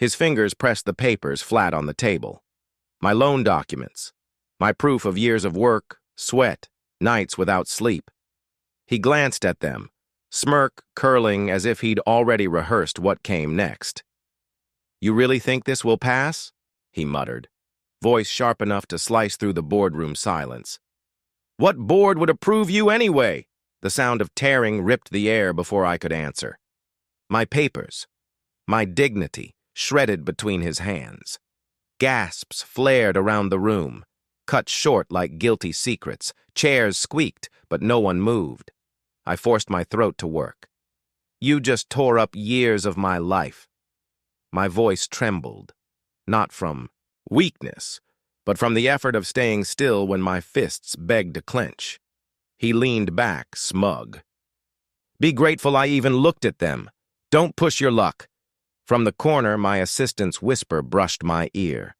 His fingers pressed the papers flat on the table. My loan documents, my proof of years of work, sweat, nights without sleep. He glanced at them, smirk curling as if he'd already rehearsed what came next. "You really think this will pass?" he muttered, voice sharp enough to slice through the boardroom silence. "What board would approve you anyway?" The sound of tearing ripped the air before I could answer. My papers, my dignity, shredded between his hands. Gasps flared around the room, cut short like guilty secrets. Chairs squeaked, but no one moved. I forced my throat to work. "You just tore up years of my life." My voice trembled, not from weakness, but from the effort of staying still when my fists begged to clench. He leaned back, smug. "Be grateful I even looked at them. Don't push your luck." From the corner, my assistant's whisper brushed my ear.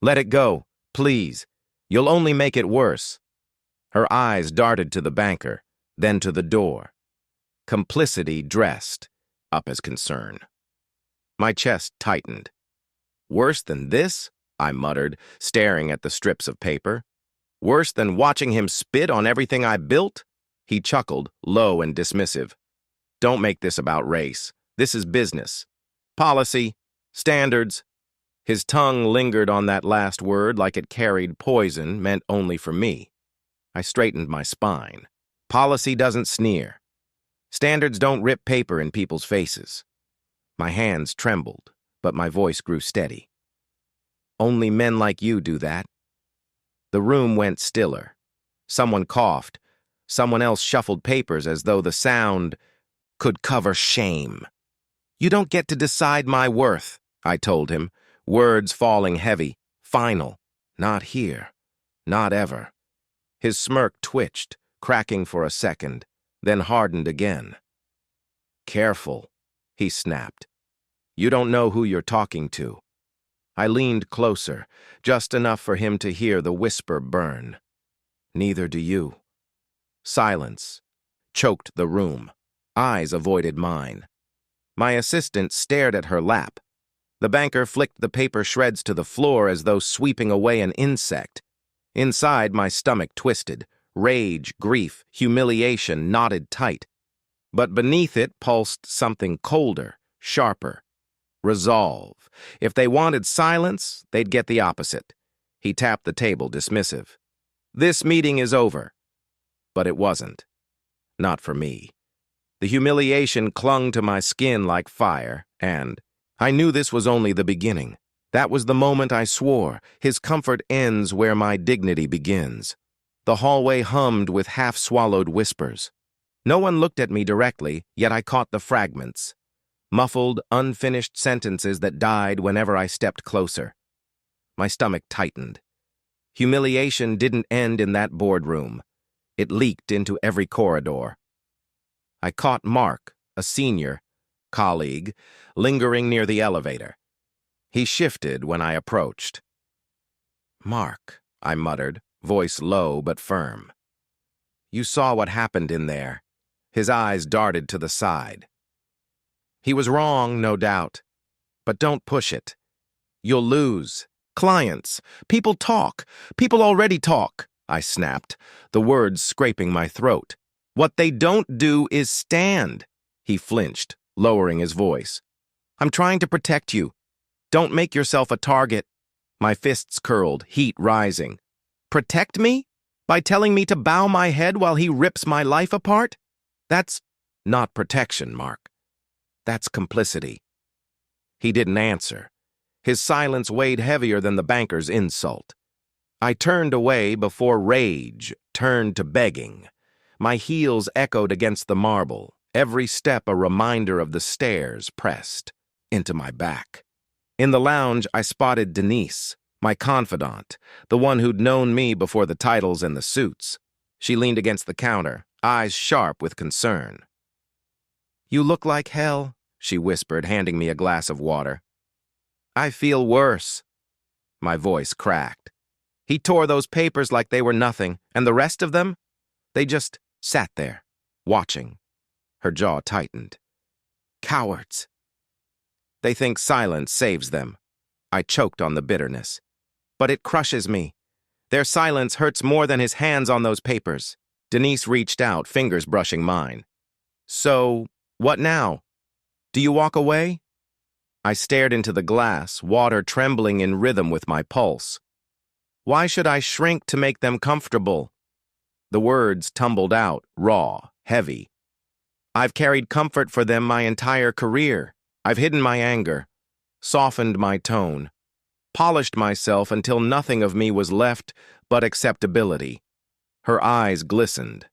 "Let it go, please. You'll only make it worse." Her eyes darted to the banker, then to the door. Complicity dressed up as concern. My chest tightened. "Worse than this?" I muttered, staring at the strips of paper. "Worse than watching him spit on everything I built?" He chuckled, low and dismissive. "Don't make this about race. This is business. Policy, standards." His tongue lingered on that last word like it carried poison meant only for me. I straightened my spine. Policy doesn't sneer. Standards don't rip paper in people's faces. My hands trembled, but my voice grew steady. "Only men like you do that." The room went stiller. Someone coughed. Someone else shuffled papers as though the sound could cover shame. "You don't get to decide my worth," I told him, words falling heavy, final. "Not here. Not ever." His smirk twitched, cracking for a second, then hardened again. "Careful," he snapped. "You don't know who you're talking to." I leaned closer, just enough for him to hear the whisper burn. "Neither do you." Silence choked the room. Eyes avoided mine. My assistant stared at her lap. The banker flicked the paper shreds to the floor as though sweeping away an insect. Inside, my stomach twisted. Rage, grief, humiliation knotted tight. But beneath it pulsed something colder, sharper. Resolve. If they wanted silence, they'd get the opposite. He tapped the table, dismissive. "This meeting is over." But it wasn't. Not for me. The humiliation clung to my skin like fire, and I knew this was only the beginning. That was the moment I swore. His comfort ends where my dignity begins. The hallway hummed with half-swallowed whispers. No one looked at me directly, yet I caught the fragments. Muffled, unfinished sentences that died whenever I stepped closer. My stomach tightened. Humiliation didn't end in that boardroom. It leaked into every corridor. I caught Mark, a senior colleague, lingering near the elevator. He shifted when I approached. "Mark," I muttered, voice low but firm. "You saw what happened in there." His eyes darted to the side. "He was wrong, no doubt. But don't push it. You'll lose. Clients. People talk. People already talk," I snapped, the words scraping my throat. "What they don't do is stand." He flinched, lowering his voice. "I'm trying to protect you. Don't make yourself a target." My fists curled, heat rising. "Protect me? By telling me to bow my head while he rips my life apart? That's not protection, Mark. That's complicity." He didn't answer. His silence weighed heavier than the banker's insult. I turned away before rage turned to begging. My heels echoed against the marble, every step a reminder of the stairs pressed into my back. In the lounge, I spotted Denise, my confidant, the one who'd known me before the titles and the suits. She leaned against the counter, eyes sharp with concern. "You look like hell," she whispered, handing me a glass of water. "I feel worse." My voice cracked. "He tore those papers like they were nothing, and the rest of them? They just sat there, watching." Her jaw tightened. "Cowards." They think silence saves them. I choked on the bitterness. But it crushes me. Their silence hurts more than his hands on those papers. Denise reached out, fingers brushing mine. So, what now? Do you walk away? I stared into the glass, water trembling in rhythm with my pulse. Why should I shrink to make them comfortable? The words tumbled out, raw, heavy. I've carried comfort for them my entire career. I've hidden my anger, softened my tone, polished myself until nothing of me was left but acceptability. Her eyes glistened.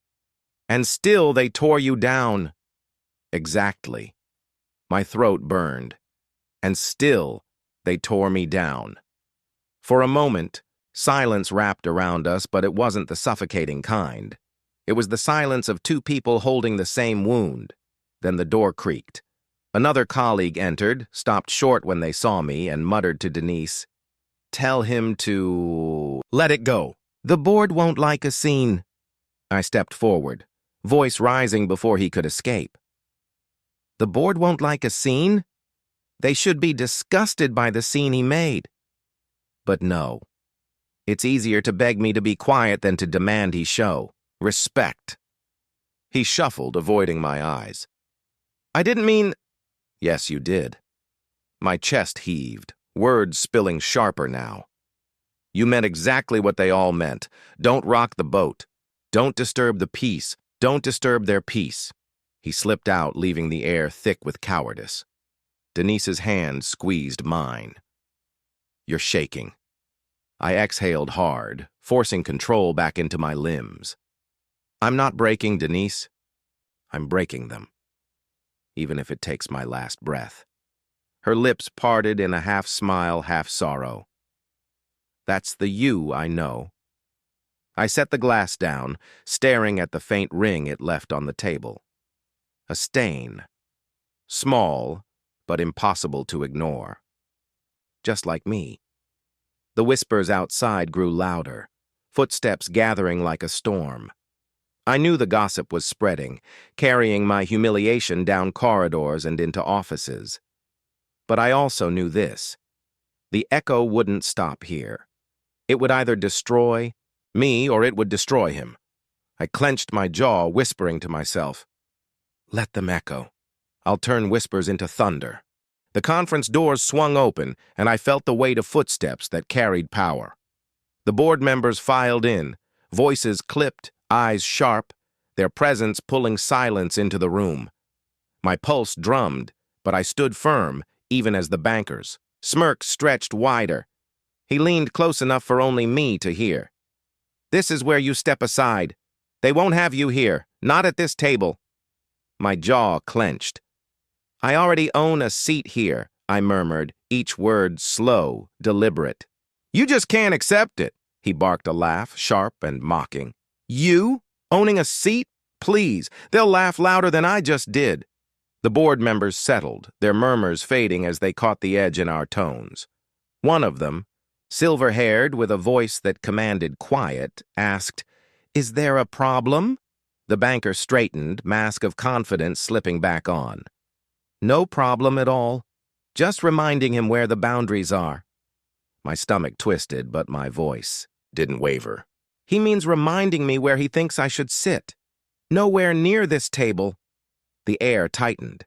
And still they tore you down. Exactly. My throat burned. And still they tore me down. For a moment, silence wrapped around us, but it wasn't the suffocating kind. It was the silence of two people holding the same wound. Then the door creaked. Another colleague entered, stopped short when they saw me, and muttered to Denise, "Tell him to let it go. The board won't like a scene." I stepped forward, voice rising before he could escape. The board won't like a scene? They should be disgusted by the scene he made. But no. It's easier to beg me to be quiet than to demand he show respect. He shuffled, avoiding my eyes. I didn't mean... Yes, you did. My chest heaved, words spilling sharper now. You meant exactly what they all meant. Don't rock the boat. Don't disturb the peace. Don't disturb their peace. He slipped out, leaving the air thick with cowardice. Denise's hand squeezed mine. You're shaking. I exhaled hard, forcing control back into my limbs. I'm not breaking, Denise. I'm breaking them. Even if it takes my last breath. Her lips parted in a half smile, half sorrow. That's the you I know. I set the glass down, staring at the faint ring it left on the table. A stain. Small, but impossible to ignore. Just like me. The whispers outside grew louder, footsteps gathering like a storm. I knew the gossip was spreading, carrying my humiliation down corridors and into offices. But I also knew this. The echo wouldn't stop here. It would either destroy me or it would destroy him. I clenched my jaw, whispering to myself, let them echo. I'll turn whispers into thunder. The conference doors swung open, and I felt the weight of footsteps that carried power. The board members filed in, voices clipped, eyes sharp, their presence pulling silence into the room. My pulse drummed, but I stood firm, even as the banker's smirk stretched wider. He leaned close enough for only me to hear. This is where you step aside. They won't have you here, not at this table. My jaw clenched. I already own a seat here, I murmured, each word slow, deliberate. You just can't accept it, he barked a laugh, sharp and mocking. You? Owning a seat? Please, they'll laugh louder than I just did. The board members settled, their murmurs fading as they caught the edge in our tones. One of them, silver-haired with a voice that commanded quiet, asked, Is there a problem? The banker straightened, mask of confidence slipping back on. No problem at all. Just reminding him where the boundaries are. My stomach twisted, but my voice didn't waver. He means reminding me where he thinks I should sit. Nowhere near this table. The air tightened.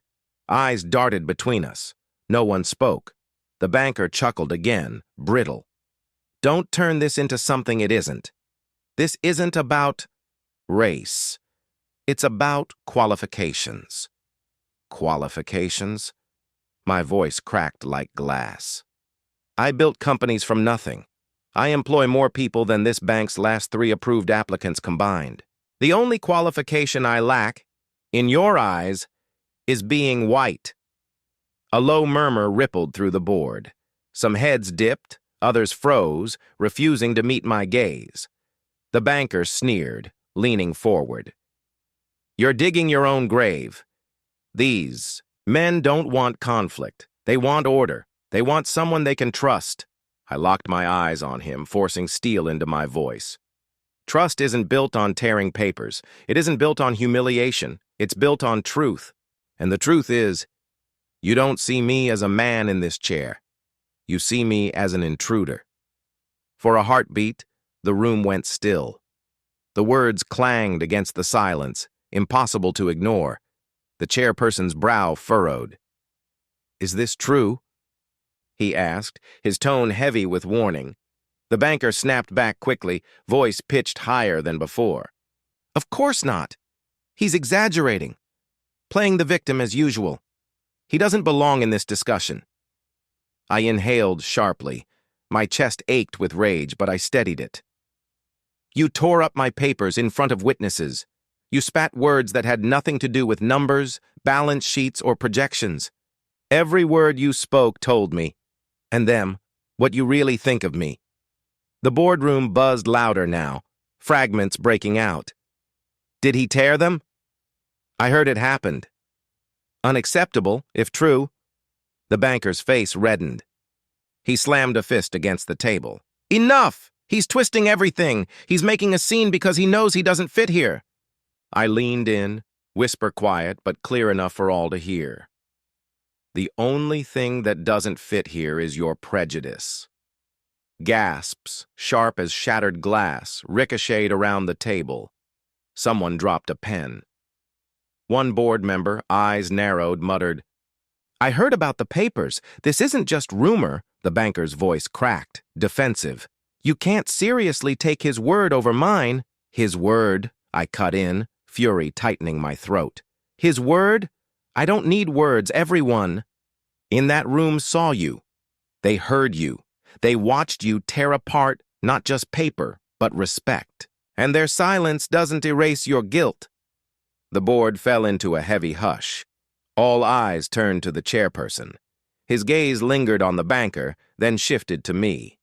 Eyes darted between us. No one spoke. The banker chuckled again, brittle. Don't turn this into something it isn't. This isn't about race. It's about qualifications. Qualifications? My voice cracked like glass. I built companies from nothing. I employ more people than this bank's last 3 approved applicants combined. The only qualification I lack, in your eyes, is being white. A low murmur rippled through the board. Some heads dipped, others froze, refusing to meet my gaze. The banker sneered, leaning forward. You're digging your own grave. These men don't want conflict. They want order. They want someone they can trust. I locked my eyes on him, forcing steel into my voice. Trust isn't built on tearing papers. It isn't built on humiliation. It's built on truth. And the truth is, You don't see me as a man in this chair. You see me as an intruder. For a heartbeat, the room went still. The words clanged against the silence, impossible to ignore. The chairperson's brow furrowed. "Is this true?" he asked, his tone heavy with warning. The banker snapped back quickly, voice pitched higher than before. "Of course not. He's exaggerating, playing the victim as usual. He doesn't belong in this discussion." I inhaled sharply. My chest ached with rage, but I steadied it. "You tore up my papers in front of witnesses. You spat words that had nothing to do with numbers, balance sheets, or projections. Every word you spoke told me, and them, what you really think of me." The boardroom buzzed louder now, fragments breaking out. "Did he tear them?" "I heard it happened." "Unacceptable, if true." The banker's face reddened. He slammed a fist against the table. "Enough! He's twisting everything. He's making a scene because he knows he doesn't fit here." I leaned in, whisper quiet but clear enough for all to hear. "The only thing that doesn't fit here is your prejudice." Gasps, sharp as shattered glass, ricocheted around the table. Someone dropped a pen. One board member, eyes narrowed, muttered, "I heard about the papers. This isn't just rumor." The banker's voice cracked, defensive. "You can't seriously take his word over mine." "His word," I cut in, fury tightening my throat. "His word? I don't need words, everyone in that room saw you. They heard you. They watched you tear apart not just paper, but respect. And their silence doesn't erase your guilt." The board fell into a heavy hush. All eyes turned to the chairperson. His gaze lingered on the banker, then shifted to me.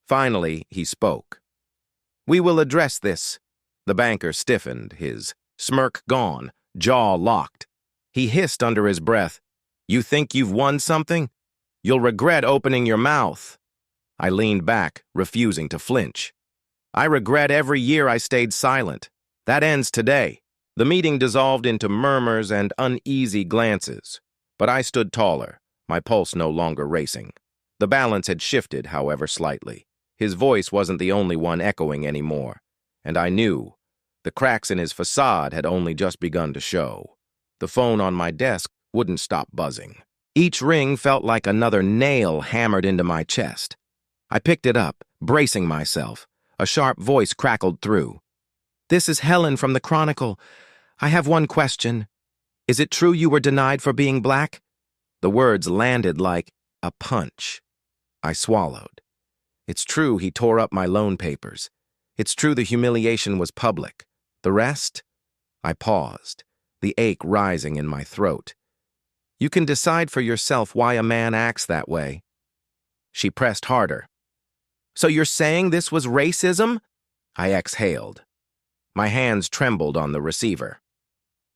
Finally, he spoke. "We will address this." The banker stiffened, his smirk gone, jaw locked. He hissed under his breath, "You think you've won something? You'll regret opening your mouth." I leaned back, refusing to flinch. "I regret every year I stayed silent. That ends today." The meeting dissolved into murmurs and uneasy glances, but I stood taller, my pulse no longer racing. The balance had shifted, however, slightly. His voice wasn't the only one echoing anymore, and I knew the cracks in his facade had only just begun to show. The phone on my desk wouldn't stop buzzing. Each ring felt like another nail hammered into my chest. I picked it up, bracing myself. A sharp voice crackled through. "This is Helen from the Chronicle. I have one question. Is it true you were denied for being black?" The words landed like a punch. I swallowed. It's true he tore up my loan papers. It's true the humiliation was public. The rest? I paused, the ache rising in my throat. "You can decide for yourself why a man acts that way." She pressed harder. "So you're saying this was racism?" I exhaled. My hands trembled on the receiver.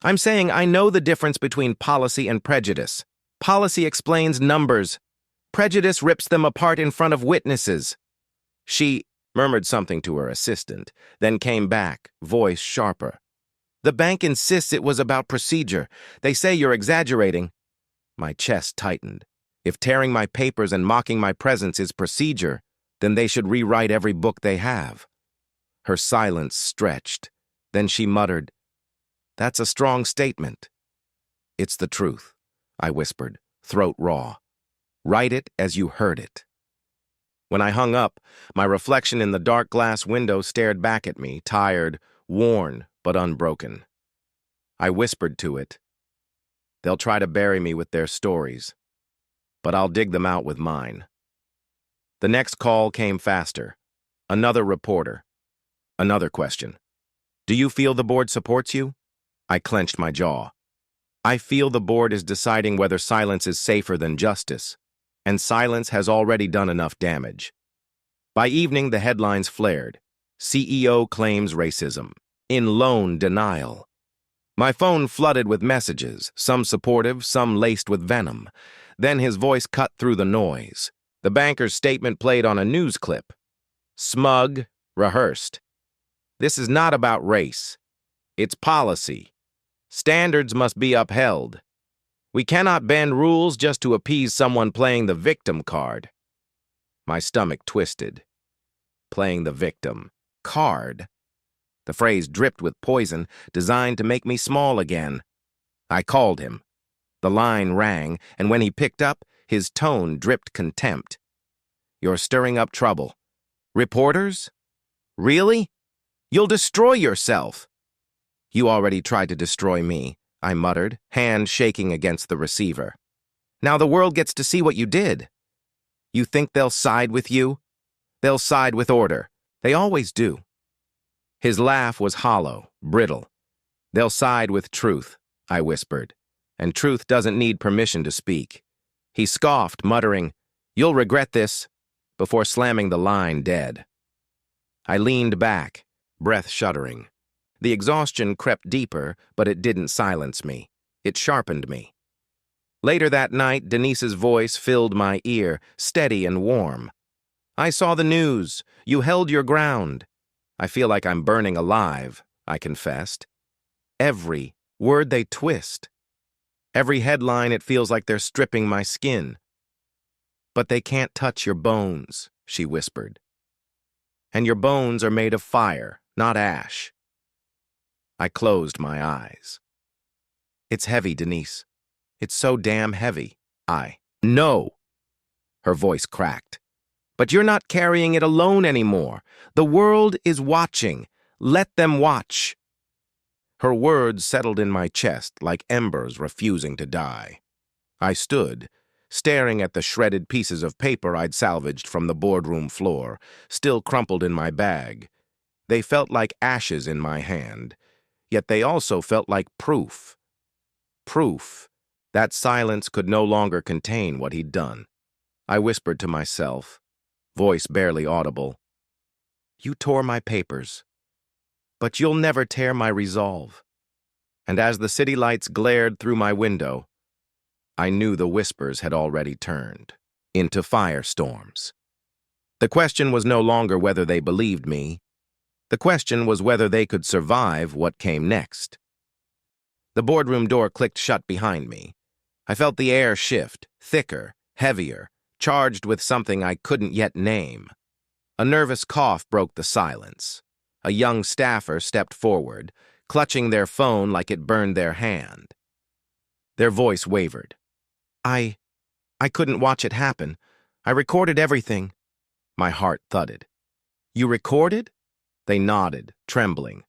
"I'm saying I know the difference between policy and prejudice. Policy explains numbers. Prejudice rips them apart in front of witnesses." She murmured something to her assistant, then came back, voice sharper. "The bank insists it was about procedure. They say you're exaggerating." My chest tightened. If tearing my papers and mocking my presence is procedure, then they should rewrite every book they have. Her silence stretched. Then she muttered, "That's a strong statement." "It's the truth," I whispered, throat raw. "Write it as you heard it." When I hung up, my reflection in the dark glass window stared back at me, tired, worn, but unbroken. I whispered to it, "They'll try to bury me with their stories, but I'll dig them out with mine." The next call came faster. Another reporter. Another question. "Do you feel the board supports you?" I clenched my jaw. "I feel the board is deciding whether silence is safer than justice, and silence has already done enough damage." By evening, the headlines flared. CEO claims racism. In loan denial. My phone flooded with messages, some supportive, some laced with venom. Then his voice cut through the noise. The banker's statement played on a news clip. Smug, rehearsed. "This is not about race. It's policy. Standards must be upheld." We cannot bend rules just to appease someone playing the victim card. My stomach twisted. Playing the victim card. The phrase dripped with poison, designed to make me small again. I called him. The line rang, and when he picked up, his tone dripped contempt. You're stirring up trouble. Reporters? Really? You'll destroy yourself. You already tried to destroy me, I muttered, hand shaking against the receiver. Now the world gets to see what you did. You think they'll side with you? They'll side with order. They always do. His laugh was hollow, brittle. They'll side with truth, I whispered, and truth doesn't need permission to speak. He scoffed, muttering, You'll regret this, before slamming the line dead. I leaned back, breath shuddering. The exhaustion crept deeper, but it didn't silence me. It sharpened me. Later that night, Denise's voice filled my ear, steady and warm. I saw the news. You held your ground. I feel like I'm burning alive, I confessed. Every word they twist. Every headline, it feels like they're stripping my skin. But they can't touch your bones, she whispered. And your bones are made of fire, not ash. I closed my eyes. It's heavy, Denise. It's so damn heavy. No. Her voice cracked. But you're not carrying it alone anymore. The world is watching. Let them watch. Her words settled in my chest like embers refusing to die. I stood, staring at the shredded pieces of paper I'd salvaged from the boardroom floor, still crumpled in my bag. They felt like ashes in my hand, yet they also felt like proof. Proof. That silence could no longer contain what he'd done. I whispered to myself, voice barely audible. You tore my papers, but you'll never tear my resolve. And as the city lights glared through my window, I knew the whispers had already turned into firestorms. The question was no longer whether they believed me. The question was whether they could survive what came next. The boardroom door clicked shut behind me. I felt the air shift, thicker, heavier, charged with something I couldn't yet name. A nervous cough broke the silence. A young staffer stepped forward, clutching their phone like it burned their hand. Their voice wavered. I couldn't watch it happen. I recorded everything. My heart thudded. You recorded? They nodded, trembling.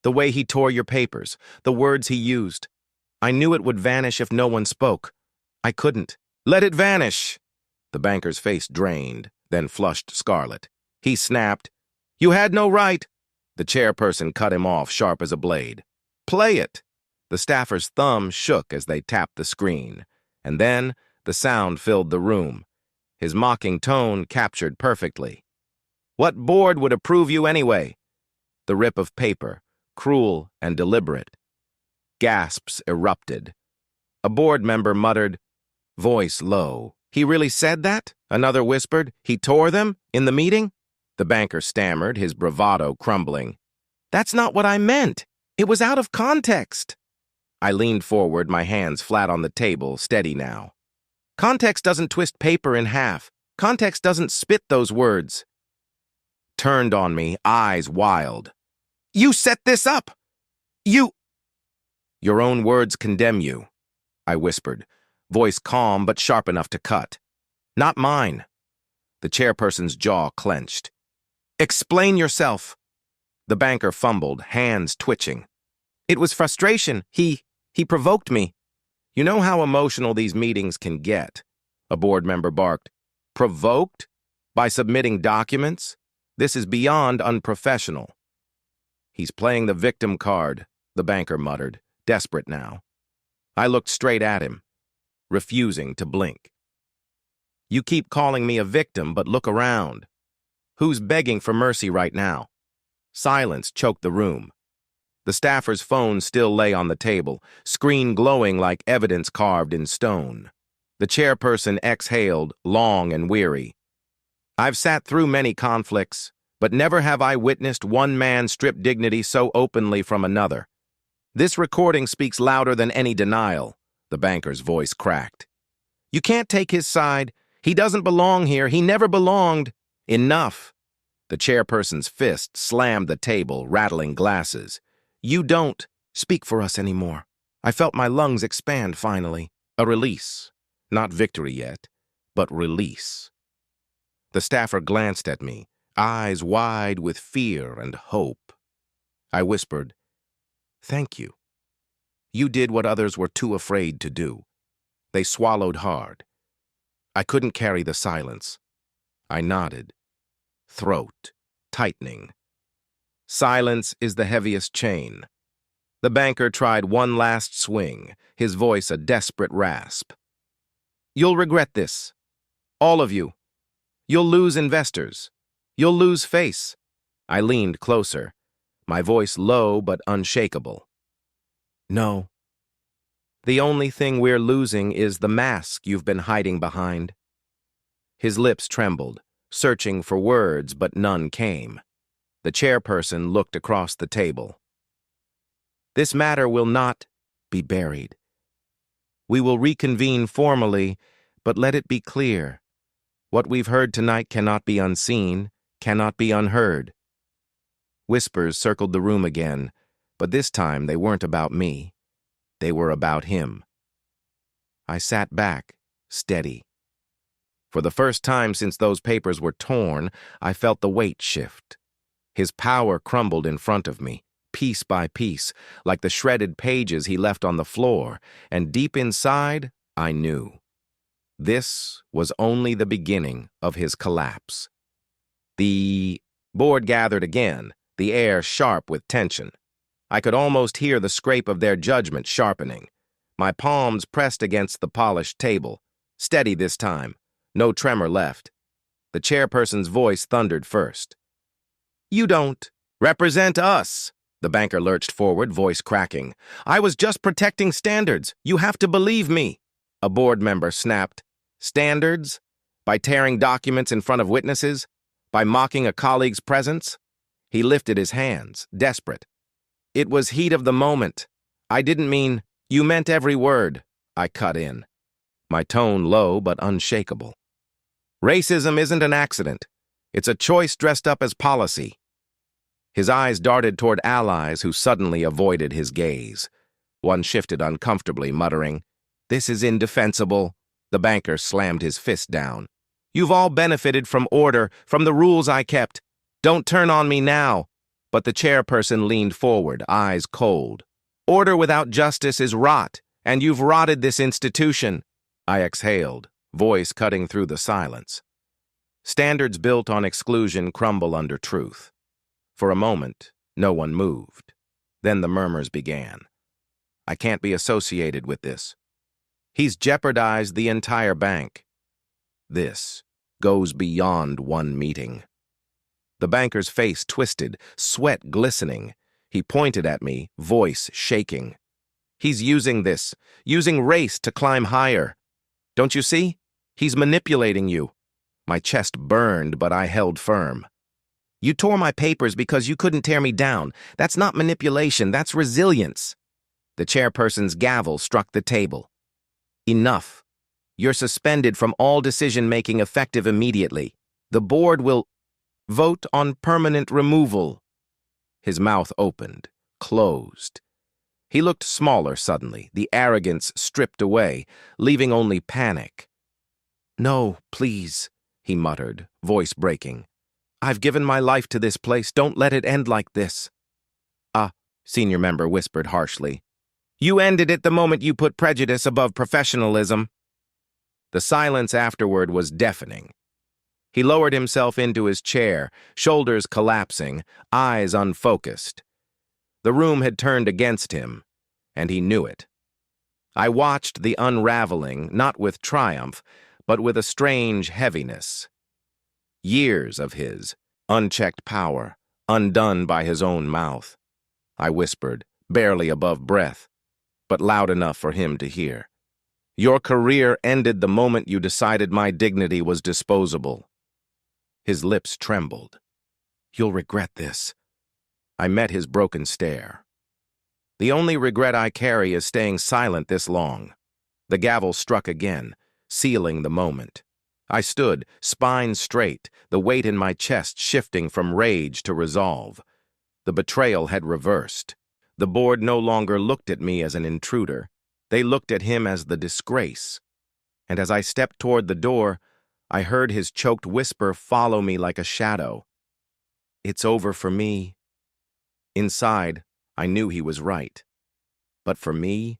The way he tore your papers, the words he used. I knew it would vanish if no one spoke. I couldn't. Let it vanish! The banker's face drained, then flushed scarlet. He snapped. You had no right! The chairperson cut him off, sharp as a blade. Play it! The staffer's thumb shook as they tapped the screen, and then the sound filled the room. His mocking tone captured perfectly. What board would approve you anyway? The rip of paper, cruel and deliberate. Gasps erupted. A board member muttered, voice low. He really said that? Another whispered, he tore them? In the meeting? The banker stammered, his bravado crumbling. That's not what I meant. It was out of context. I leaned forward, my hands flat on the table, steady now. Context doesn't twist paper in half. Context doesn't spit those words. Turned on me, eyes wild. You set this up! Your own words condemn you, I whispered, voice calm but sharp enough to cut. Not mine. The chairperson's jaw clenched. Explain yourself. The banker fumbled, hands twitching. It was frustration. He provoked me. You know how emotional these meetings can get, a board member barked. Provoked? By submitting documents? This is beyond unprofessional. He's playing the victim card, the banker muttered, desperate now. I looked straight at him, refusing to blink. You keep calling me a victim, but look around. Who's begging for mercy right now? Silence choked the room. The staffer's phone still lay on the table, screen glowing like evidence carved in stone. The chairperson exhaled, long and weary. I've sat through many conflicts, but never have I witnessed one man strip dignity so openly from another. This recording speaks louder than any denial. The banker's voice cracked. You can't take his side. He doesn't belong here. He never belonged. Enough. The chairperson's fist slammed the table, rattling glasses. You don't speak for us anymore. I felt my lungs expand finally. A release. Not victory yet, but release. The staffer glanced at me, eyes wide with fear and hope. I whispered, Thank you. You did what others were too afraid to do. They swallowed hard. I couldn't carry the silence. I nodded. Throat tightening. Silence is the heaviest chain. The banker tried one last swing, his voice a desperate rasp. You'll regret this. All of you. You'll lose investors. You'll lose face. I leaned closer, my voice low but unshakable. No. The only thing we're losing is the mask you've been hiding behind. His lips trembled, searching for words, but none came. The chairperson looked across the table. This matter will not be buried. We will reconvene formally, but let it be clear. What we've heard tonight cannot be unseen, cannot be unheard. Whispers circled the room again, but this time they weren't about me. They were about him. I sat back, steady. For the first time since those papers were torn, I felt the weight shift. His power crumbled in front of me, piece by piece, like the shredded pages he left on the floor, and deep inside, I knew. This was only the beginning of his collapse. The board gathered again, the air sharp with tension. I could almost hear the scrape of their judgment sharpening. My palms pressed against the polished table. Steady this time. No tremor left. The chairperson's voice thundered first. You don't represent us. The banker lurched forward, voice cracking. I was just protecting standards. You have to believe me. A board member snapped. Standards? By tearing documents in front of witnesses? By mocking a colleague's presence? He lifted his hands, desperate. It was heat of the moment. I didn't mean, you meant every word. I cut in. My tone low but unshakable. Racism isn't an accident. It's a choice dressed up as policy. His eyes darted toward allies who suddenly avoided his gaze. One shifted uncomfortably, muttering, This is indefensible. The banker slammed his fist down. You've all benefited from order, from the rules I kept. Don't turn on me now. But the chairperson leaned forward, eyes cold. Order without justice is rot, and you've rotted this institution. I exhaled, voice cutting through the silence. Standards built on exclusion crumble under truth. For a moment, no one moved. Then the murmurs began. I can't be associated with this. He's jeopardized the entire bank. This goes beyond one meeting. The banker's face twisted, sweat glistening. He pointed at me, voice shaking. He's using this, using race to climb higher. Don't you see? He's manipulating you. My chest burned, but I held firm. You tore my papers because you couldn't tear me down. That's not manipulation, that's resilience. The chairperson's gavel struck the table. Enough. You're suspended from all decision-making effective immediately. The board will vote on permanent removal. His mouth opened, closed. He looked smaller suddenly, the arrogance stripped away, leaving only panic. No, please, he muttered, voice breaking. I've given my life to this place. Don't let it end like this. Senior member whispered harshly. You ended it the moment you put prejudice above professionalism. The silence afterward was deafening. He lowered himself into his chair, shoulders collapsing, eyes unfocused. The room had turned against him, and he knew it. I watched the unraveling, not with triumph, but with a strange heaviness. Years of his, unchecked power, undone by his own mouth. I whispered, barely above breath, but loud enough for him to hear. Your career ended the moment you decided my dignity was disposable. His lips trembled. You'll regret this. I met his broken stare. The only regret I carry is staying silent this long. The gavel struck again, sealing the moment. I stood, spine straight, the weight in my chest shifting from rage to resolve. The betrayal had reversed. The board no longer looked at me as an intruder. They looked at him as the disgrace. And as I stepped toward the door, I heard his choked whisper follow me like a shadow. "It's over for me." Inside, I knew he was right. But for me,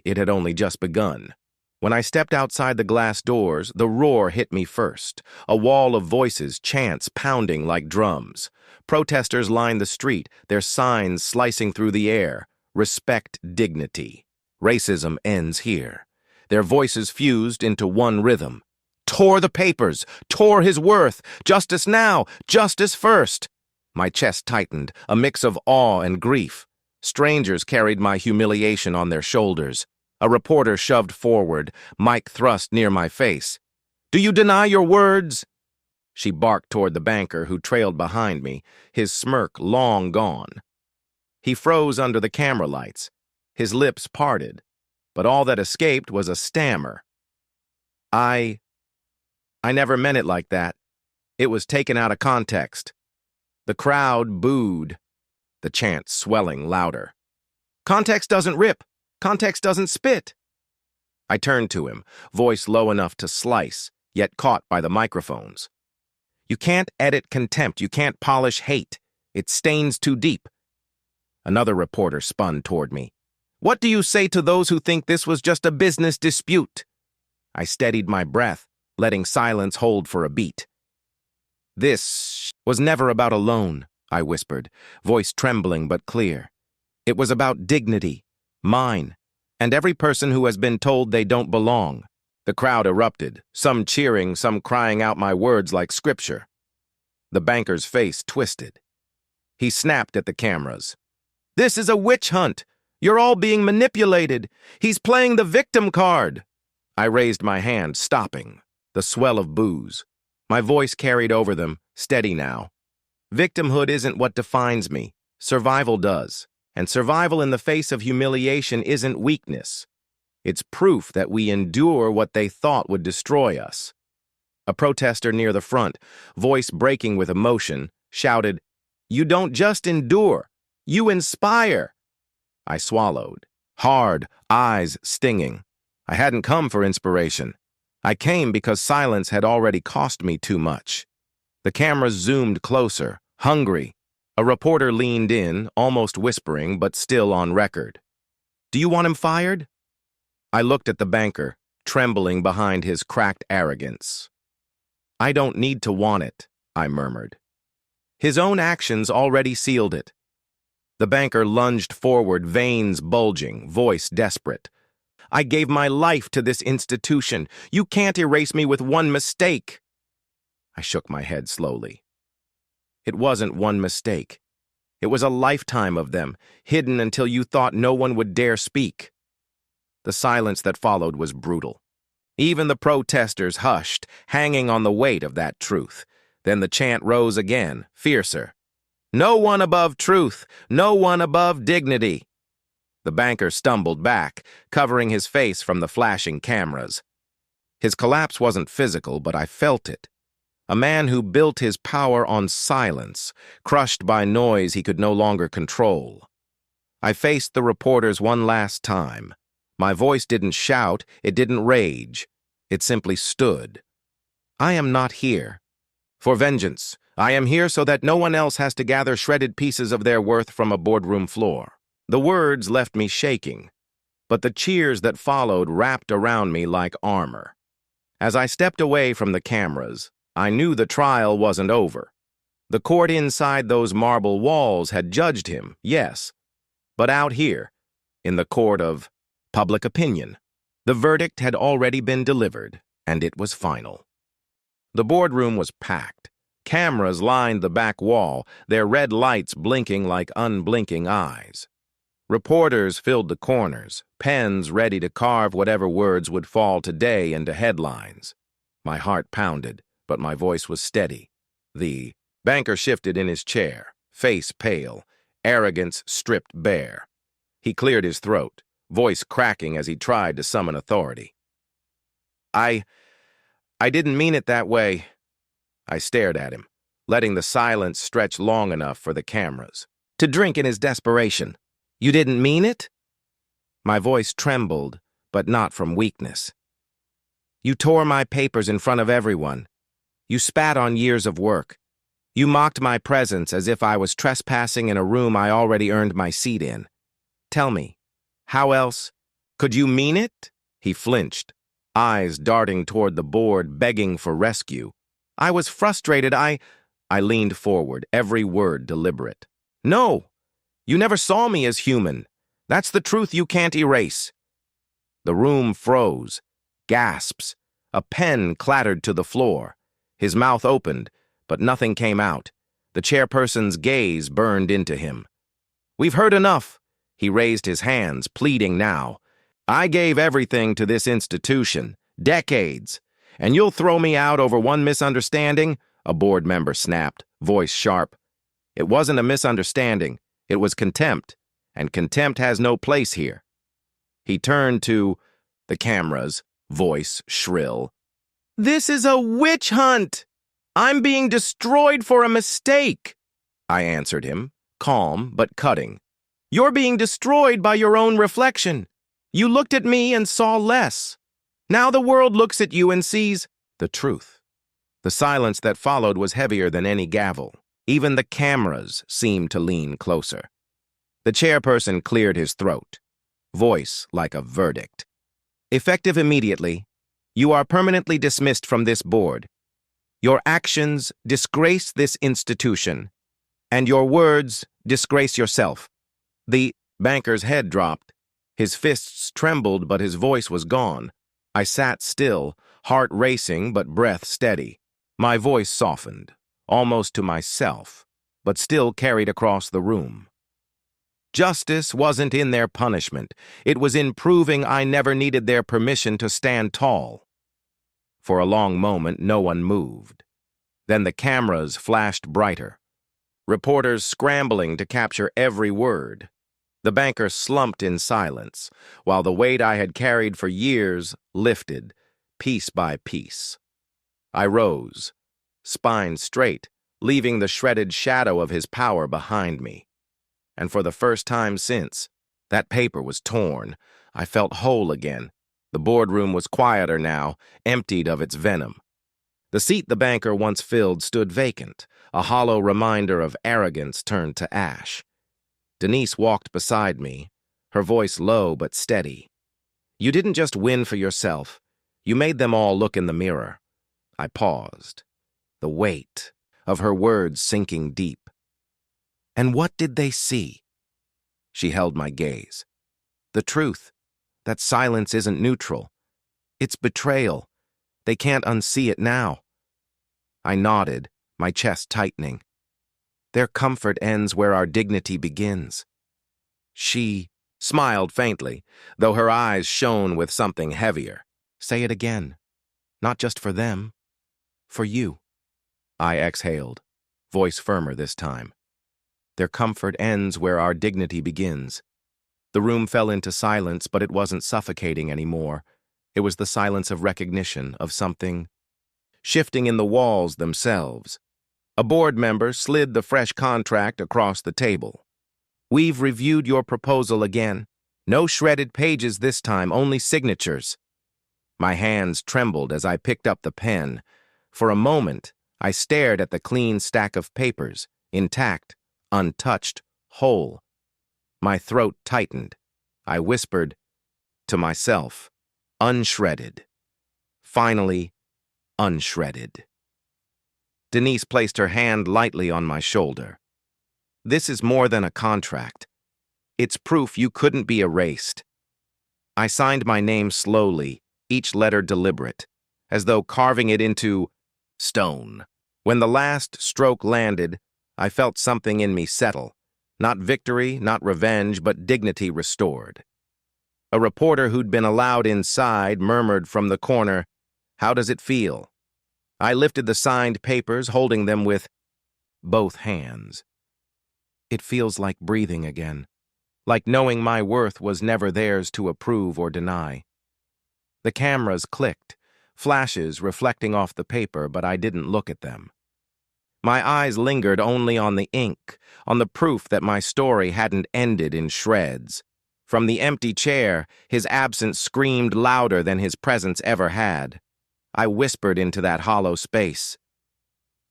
it had only just begun. When I stepped outside the glass doors, the roar hit me first. A wall of voices, chants pounding like drums. Protesters lined the street, their signs slicing through the air. Respect dignity. Racism ends here. Their voices fused into one rhythm. Tore the papers, tore his worth. Justice now, justice first. My chest tightened, a mix of awe and grief. Strangers carried my humiliation on their shoulders. A reporter shoved forward, mic thrust near my face. "Do you deny your words?" She barked toward the banker who trailed behind me, his smirk long gone. He froze under the camera lights, his lips parted, but all that escaped was a stammer. I never meant it like that. It was taken out of context. The crowd booed, the chant swelling louder. "Context doesn't rip. Context doesn't spit." I turned to him, voice low enough to slice, yet caught by the microphones. "You can't edit contempt. You can't polish hate. It stains too deep." Another reporter spun toward me. "What do you say to those who think this was just a business dispute?" I steadied my breath, letting silence hold for a beat. "This was never about a loan," I whispered, voice trembling but clear. "It was about dignity, mine, and every person who has been told they don't belong." The crowd erupted, some cheering, some crying out my words like scripture. The banker's face twisted. He snapped at the cameras. "This is a witch hunt. You're all being manipulated. He's playing the victim card." I raised my hand, stopping. The swell of boos. My voice carried over them, steady now. Victimhood isn't what defines me. Survival does. And survival in the face of humiliation isn't weakness. It's proof that we endure what they thought would destroy us. A protester near the front, voice breaking with emotion, shouted, "You don't just endure, you inspire." I swallowed, hard, eyes stinging. I hadn't come for inspiration. I came because silence had already cost me too much. The cameras zoomed closer, hungry. A reporter leaned in, almost whispering, but still on record. "Do you want him fired?" I looked at the banker, trembling behind his cracked arrogance. "I don't need to want it," I murmured. His own actions already sealed it. The banker lunged forward, veins bulging, voice desperate. "I gave my life to this institution. You can't erase me with one mistake." I shook my head slowly. It wasn't one mistake. It was a lifetime of them, hidden until you thought no one would dare speak. The silence that followed was brutal. Even the protesters hushed, hanging on the weight of that truth. Then the chant rose again, fiercer. "No one above truth, no one above dignity." The banker stumbled back, covering his face from the flashing cameras. His collapse wasn't physical, but I felt it. A man who built his power on silence, crushed by noise he could no longer control. I faced the reporters one last time. My voice didn't shout, it didn't rage. It simply stood. I am not here for vengeance. I am here so that no one else has to gather shredded pieces of their worth from a boardroom floor. The words left me shaking, but the cheers that followed wrapped around me like armor. As I stepped away from the cameras, I knew the trial wasn't over. The court inside those marble walls had judged him, yes, but out here, in the court of public opinion, the verdict had already been delivered, and it was final. The boardroom was packed. Cameras lined the back wall, their red lights blinking like unblinking eyes. Reporters filled the corners, pens ready to carve whatever words would fall today into headlines. My heart pounded, but my voice was steady. The banker shifted in his chair, face pale, arrogance stripped bare. He cleared his throat, voice cracking as he tried to summon authority. I didn't mean it that way. I stared at him, letting the silence stretch long enough for the cameras to drink in his desperation. You didn't mean it? My voice trembled, but not from weakness. You tore my papers in front of everyone. You spat on years of work. You mocked my presence as if I was trespassing in a room I already earned my seat in. Tell me, how else? Could you mean it? He flinched, eyes darting toward the board, begging for rescue. I was frustrated. I leaned forward, every word deliberate. No, you never saw me as human. That's the truth you can't erase. The room froze, gasps. A pen clattered to the floor. His mouth opened, but nothing came out. The chairperson's gaze burned into him. We've heard enough. He raised his hands, pleading now. I gave everything to this institution, decades, and you'll throw me out over one misunderstanding? A board member snapped, voice sharp. It wasn't a misunderstanding. It was contempt, and contempt has no place here. He turned to the cameras, voice shrill. This is a witch hunt! I'm being destroyed for a mistake! I answered him, calm but cutting. You're being destroyed by your own reflection. You looked at me and saw less. Now the world looks at you and sees the truth. The silence that followed was heavier than any gavel. Even the cameras seemed to lean closer. The chairperson cleared his throat, voice like a verdict. Effective immediately, you are permanently dismissed from this board. Your actions disgrace this institution, and your words disgrace yourself. The banker's head dropped. His fists trembled, but his voice was gone. I sat still, heart racing but breath steady. My voice softened, almost to myself, but still carried across the room. Justice wasn't in their punishment. It was in proving I never needed their permission to stand tall. For a long moment, no one moved. Then the cameras flashed brighter. Reporters scrambling to capture every word. The banker slumped in silence, while the weight I had carried for years lifted, piece by piece. I rose, spine straight, leaving the shredded shadow of his power behind me. And for the first time since, that paper was torn. I felt whole again. The boardroom was quieter now, emptied of its venom. The seat the banker once filled stood vacant, a hollow reminder of arrogance turned to ash. Denise walked beside me, her voice low but steady. You didn't just win for yourself. You made them all look in the mirror. I paused, the weight of her words sinking deep. And what did they see? She held my gaze. The truth, that silence isn't neutral. It's betrayal. They can't unsee it now. I nodded, my chest tightening. Their comfort ends where our dignity begins. She smiled faintly, though her eyes shone with something heavier. Say it again. Not just for them. For you. I exhaled, voice firmer this time. Their comfort ends where our dignity begins. The room fell into silence, but it wasn't suffocating anymore. It was the silence of recognition of something shifting in the walls themselves. A board member slid the fresh contract across the table. We've reviewed your proposal again. No shredded pages this time, only signatures. My hands trembled as I picked up the pen. For a moment, I stared at the clean stack of papers, intact, untouched, whole. My throat tightened. I whispered to myself, unshredded. Finally, unshredded. Denise placed her hand lightly on my shoulder. This is more than a contract. It's proof you couldn't be erased. I signed my name slowly, each letter deliberate, as though carving it into stone. When the last stroke landed, I felt something in me settle. Not victory, not revenge, but dignity restored. A reporter who'd been allowed inside murmured from the corner, "How does it feel?" I lifted the signed papers, holding them with both hands. It feels like breathing again. like knowing my worth was never theirs to approve or deny. The cameras clicked, flashes reflecting off the paper, but I didn't look at them. My eyes lingered only on the ink, on the proof that my story hadn't ended in shreds. From the empty chair, his absence screamed louder than his presence ever had. I whispered into that hollow space.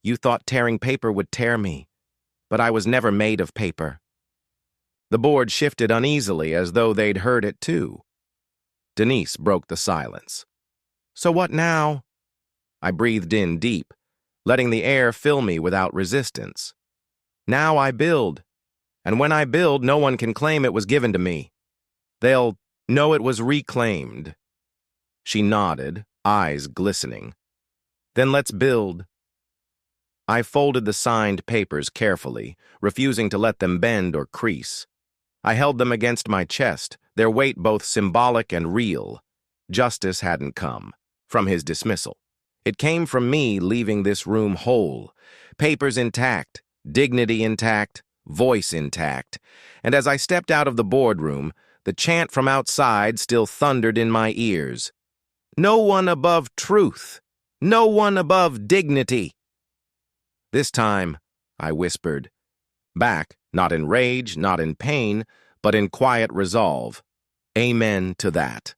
You thought tearing paper would tear me, but I was never made of paper. The board shifted uneasily as though they'd heard it too. Denise broke the silence. So what now? I breathed in deep, letting the air fill me without resistance. Now I build, and when I build, no one can claim it was given to me. They'll know it was reclaimed. She nodded, eyes glistening. Then let's build. I folded the signed papers carefully, refusing to let them bend or crease. I held them against my chest, their weight both symbolic and real. Justice hadn't come from his dismissal. It came from me leaving this room whole, papers intact, dignity intact, voice intact. And as I stepped out of the boardroom, the chant from outside still thundered in my ears. No one above truth. No one above dignity. This time, I whispered, back, not in rage, not in pain, but in quiet resolve. Amen to that.